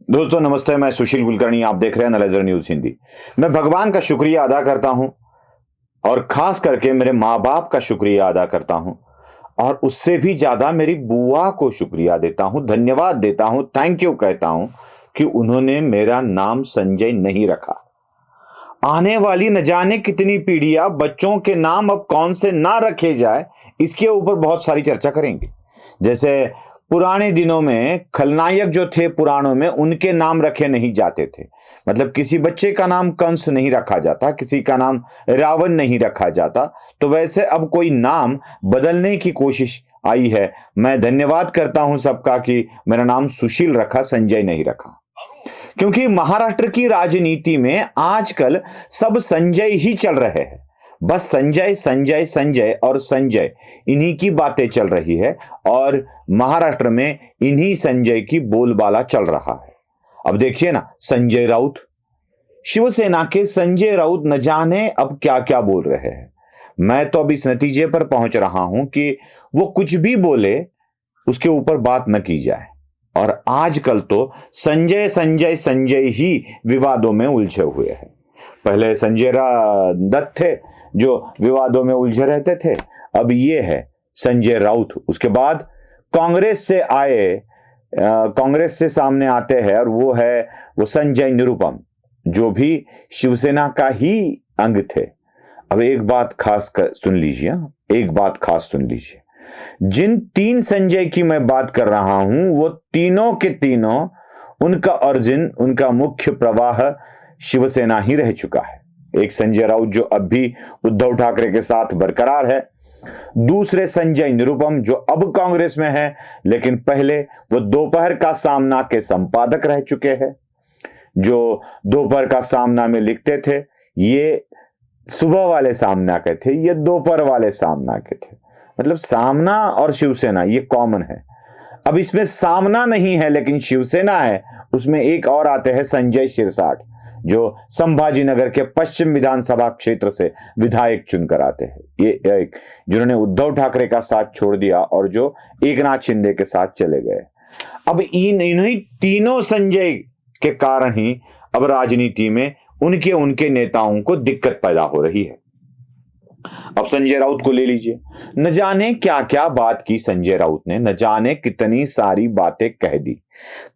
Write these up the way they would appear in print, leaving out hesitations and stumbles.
दोस्तों नमस्ते, मैं सुशील कुलकर्णी, आप देख रहे हैं एनालाइजर न्यूज हिंदी। मैं भगवान का शुक्रिया अदा करता हूं और खास करके मेरे माँ बाप का शुक्रिया अदा करता हूं और उससे भी ज्यादा मेरी बुआ को शुक्रिया देता हूं, धन्यवाद देता हूं, थैंक यू कहता हूं कि उन्होंने मेरा नाम संजय नहीं रखा। आने वाली न जाने कितनी पीढ़ियां बच्चों के नाम अब कौन से ना रखे जाए, इसके ऊपर बहुत सारी चर्चा करेंगे। जैसे पुराने दिनों में खलनायक जो थे पुराणों में, उनके नाम रखे नहीं जाते थे। मतलब किसी बच्चे का नाम कंस नहीं रखा जाता, किसी का नाम रावण नहीं रखा जाता। तो वैसे अब कोई नाम बदलने की कोशिश आई है। मैं धन्यवाद करता हूं सबका कि मेरा नाम सुशील रखा, संजय नहीं रखा। क्योंकि महाराष्ट्र की राजनीति में आजकल सब संजय ही चल रहे हैं। बस संजय संजय संजय और संजय, इन्हीं की बातें चल रही है और महाराष्ट्र में इन्हीं संजय की बोलबाला चल रहा है। अब देखिए ना, संजय राउत, शिवसेना के संजय राउत न जाने अब क्या क्या बोल रहे हैं। मैं तो अब इस नतीजे पर पहुंच रहा हूं कि वो कुछ भी बोले उसके ऊपर बात न की जाए। और आजकल तो संजय संजय संजय ही विवादों में उलझे हुए हैं। पहले संजय दत्त थे जो विवादों में उलझे रहते थे, अब ये है संजय राउत। उसके बाद कांग्रेस से सामने आते हैं और वो संजय निरुपम, जो भी शिवसेना का ही अंग थे। अब एक बात खास सुन लीजिए, एक बात खास सुन लीजिए। जिन तीन संजय की मैं बात कर रहा हूं, वो तीनों के तीनों, उनका ओरिजिन, उनका मुख्य प्रवाह शिवसेना ही रह चुका है। एक संजय राउत जो अब भी उद्धव ठाकरे के साथ बरकरार है, दूसरे संजय निरुपम जो अब कांग्रेस में है, लेकिन पहले वो दोपहर का सामना के संपादक रह चुके हैं। जो दोपहर का सामना में लिखते थे, ये सुबह वाले सामना के थे, ये दोपहर वाले सामना के थे। मतलब सामना और शिवसेना ये कॉमन है। अब इसमें सामना नहीं है लेकिन शिवसेना है। उसमें एक और आते हैं संजय शिरसाट, जो संभाजीनगर के पश्चिम विधानसभा क्षेत्र से विधायक चुनकर आते हैं। ये एक जिन्होंने उद्धव ठाकरे का साथ छोड़ दिया और जो एकनाथ शिंदे के साथ चले गए। अब इन्हीं तीनों संजय के कारण ही अब राजनीति में उनके नेताओं को दिक्कत पैदा हो रही है। अब संजय राउत को ले लीजिए, न जाने क्या क्या बात की संजय राउत ने, न जाने कितनी सारी बातें कह दी।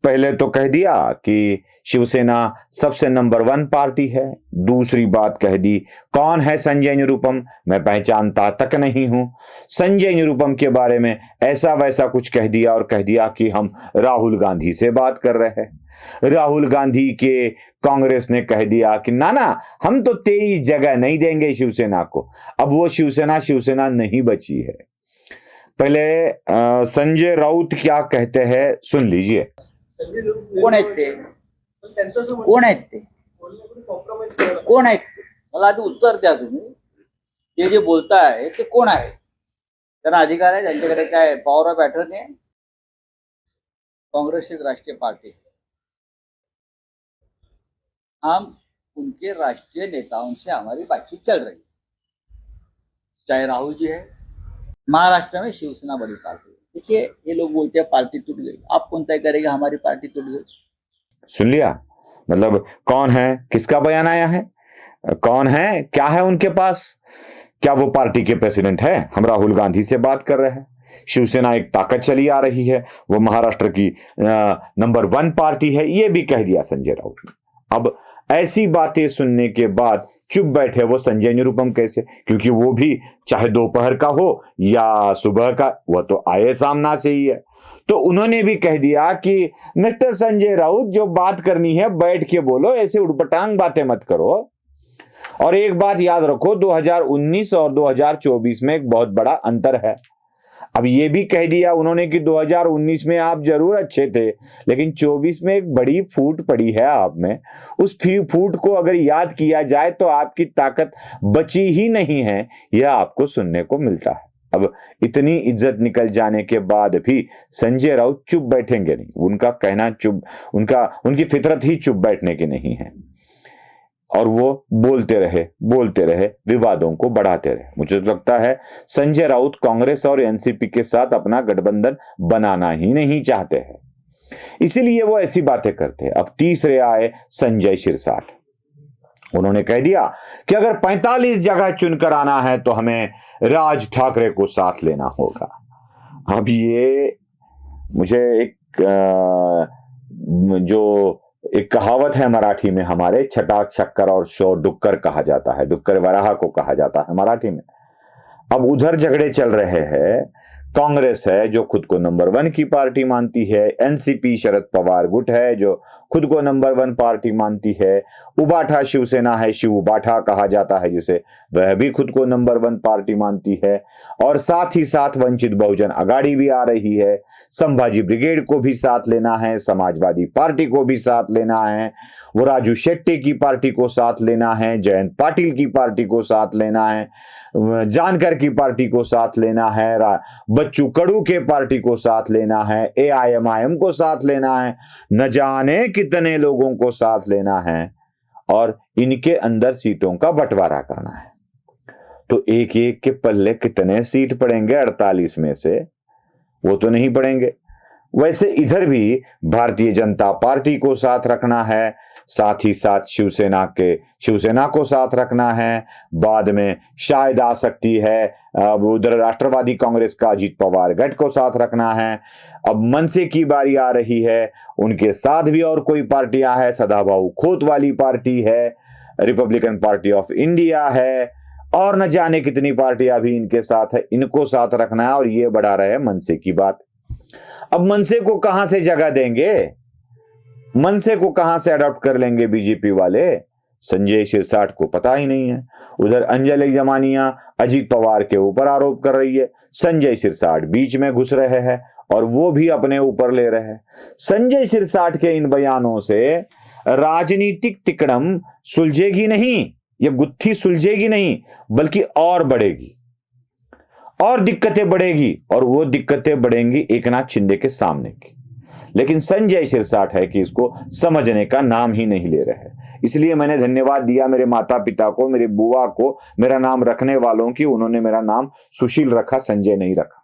पहले तो कह दिया कि शिवसेना सबसे नंबर 1 पार्टी है। दूसरी बात कह दी, कौन है संजय निरुपम, मैं पहचानता तक नहीं हूं। संजय निरुपम के बारे में ऐसा वैसा कुछ कह दिया और कह दिया कि हम राहुल गांधी से बात कर रहे हैं। राहुल गांधी के कांग्रेस ने कह दिया कि ना हम तो 23 जगह नहीं देंगे शिवसेना को। अब वो शिवसेना नहीं बची है। पहले संजय राउत क्या कहते हैं सुन लीजिए। कोण आहेत ते? कोण आहेत ते? कोण आहेत ते? मला आधी उत्तर द्या तुम्ही। ते जे बोलताय ते कोण आहेत? त्यांना अधिकार आहे, त्यांच्याकडे काय पॉवर ऑफ अटर्नी आहे? कांग्रेस एक राष्ट्रीय पार्टी है। हम उनके राष्ट्रीय नेताओं से हमारी बातचीत चल रही है। चाहे राहुल जी है, महाराष्ट्र में शिवसेना बड़ी पार्टी है। देखिए, ये लोग बोलते हैं पार्टी टूट गई। आप कौन तय करेगा हमारी पार्टी टूट गई? सुन लिया? मतलब कौन है, किसका बयान आया है, कौन है, क्या है उनके पास? क्या वो पार्टी के प्रेसिडेंट है? हम राहुल गांधी से बात कर रहे हैं। शिवसेना एक ताकत चली आ रही है, वो महाराष्ट्र की नंबर 1 पार्टी है, ये भी कह दिया संजय राउत ने। अब ऐसी बातें सुनने के बाद चुप बैठे वो संजय निरुपम कैसे? क्योंकि वो भी चाहे दोपहर का हो या सुबह का, वो तो आए सामना से ही है। तो उन्होंने भी कह दिया कि मिस्टर संजय राउत, जो बात करनी है बैठ के बोलो, ऐसे उड़पटांग बातें मत करो। और एक बात याद रखो, 2019 और 2024 में एक बहुत बड़ा अंतर है। अब ये भी कह दिया उन्होंने कि 2019 में आप जरूर अच्छे थे, लेकिन 24 में एक बड़ी फूट पड़ी है आप में। उस फूट को अगर याद किया जाए तो आपकी ताकत बची ही नहीं है, यह आपको सुनने को मिलता है। अब इतनी इज्जत निकल जाने के बाद भी संजय राउत चुप बैठेंगे नहीं। उनका कहना उनकी फितरत ही चुप बैठने की नहीं है। और वो बोलते रहे, विवादों को बढ़ाते रहे। मुझे तो लगता है संजय राउत कांग्रेस और एनसीपी के साथ अपना गठबंधन बनाना ही नहीं चाहते हैं। इसीलिए वो ऐसी बातें करते हैं। अब तीसरे आए संजय शिरसाट। उन्होंने कह दिया कि अगर 45 जगह चुनकर आना है तो हमें राज ठाकरे को साथ लेना होगा। अब ये मुझे जो एक कहावत है मराठी में हमारे, छटाक शक्कर और शो डुक्कर कहा जाता है, डुक्कर वराह को कहा जाता है मराठी में। अब उधर झगड़े चल रहे हैं। कांग्रेस है जो खुद को नंबर 1 की पार्टी मानती है, एनसीपी शरद पवार गुट है जो खुद को नंबर 1 पार्टी मानती है, उबाठा शिवसेना है, शिव उबाठा कहा जाता है जिसे, वह भी खुद को नंबर 1 पार्टी मानती है, और साथ ही साथ वंचित बहुजन अघाड़ी भी आ रही है, संभाजी ब्रिगेड को भी साथ लेना है, समाजवादी पार्टी को भी साथ लेना है, वो राजू शेट्टी की पार्टी को साथ लेना है, जयंत पाटिल की पार्टी को साथ लेना है, जानकर की पार्टी को साथ लेना है, बच्चू कडू के पार्टी को साथ लेना है, एआईएमआईएम को साथ लेना है, न जाने कितने लोगों को साथ लेना है, और इनके अंदर सीटों का बंटवारा करना है। तो एक एक के पल्ले कितने सीट पड़ेंगे 48 में से, वो तो नहीं पड़ेंगे। वैसे इधर भी भारतीय जनता पार्टी को साथ रखना है, साथ ही साथ शिवसेना को साथ रखना है, बाद में शायद आ सकती है अब उधर राष्ट्रवादी कांग्रेस का अजीत पवार गठ को साथ रखना है। अब मनसे की बारी आ रही है, उनके साथ भी और कोई पार्टियां है, सदाभाऊ खोत वाली पार्टी है, रिपब्लिकन पार्टी ऑफ इंडिया है, और न जाने कितनी पार्टियां भी इनके साथ है, इनको साथ रखना है। और ये बढ़ा रहे मनसे की बात। अब मनसे को कहां से जगह देंगे, मनसे को कहां से अडॉप्ट कर लेंगे बीजेपी वाले? संजय शिरसाट को पता ही नहीं है। उधर अंजलि जमानिया अजीत पवार के ऊपर आरोप कर रही है, संजय शिरसाट बीच में घुस रहे हैं और वो भी अपने ऊपर ले रहे हैं। संजय शिरसाट के इन बयानों से राजनीतिक तिकड़म सुलझेगी नहीं, ये गुत्थी सुलझेगी नहीं, बल्कि और बढ़ेगी और दिक्कतें बढ़ेगी, और वो दिक्कतें बढ़ेंगी एकनाथ शिंदे के सामने की। लेकिन संजय शिरसाट है कि इसको समझने का नाम ही नहीं ले रहे। इसलिए मैंने धन्यवाद दिया मेरे माता पिता को, मेरे बुआ को, मेरा नाम रखने वालों की। उन्होंने मेरा नाम सुशील रखा, संजय नहीं रखा।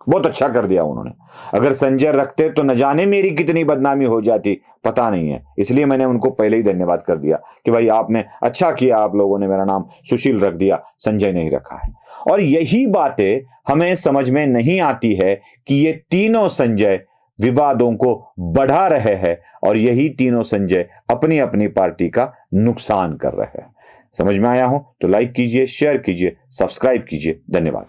बहुत अच्छा कर दिया उन्होंने। अगर संजय रखते तो न जाने मेरी कितनी बदनामी हो जाती, पता नहीं है। इसलिए मैंने उनको पहले ही धन्यवाद कर दिया कि भाई आपने अच्छा किया, आप लोगों ने मेरा नाम सुशील रख दिया, संजय नहीं रखा है। और यही बातें हमें समझ में नहीं आती है कि ये तीनों संजय विवादों को बढ़ा रहे हैं, और यही तीनों संजय अपनी अपनी पार्टी का नुकसान कर रहे हैं। समझ में आया हो तो लाइक कीजिए, शेयर कीजिए, सब्सक्राइब कीजिए। धन्यवाद।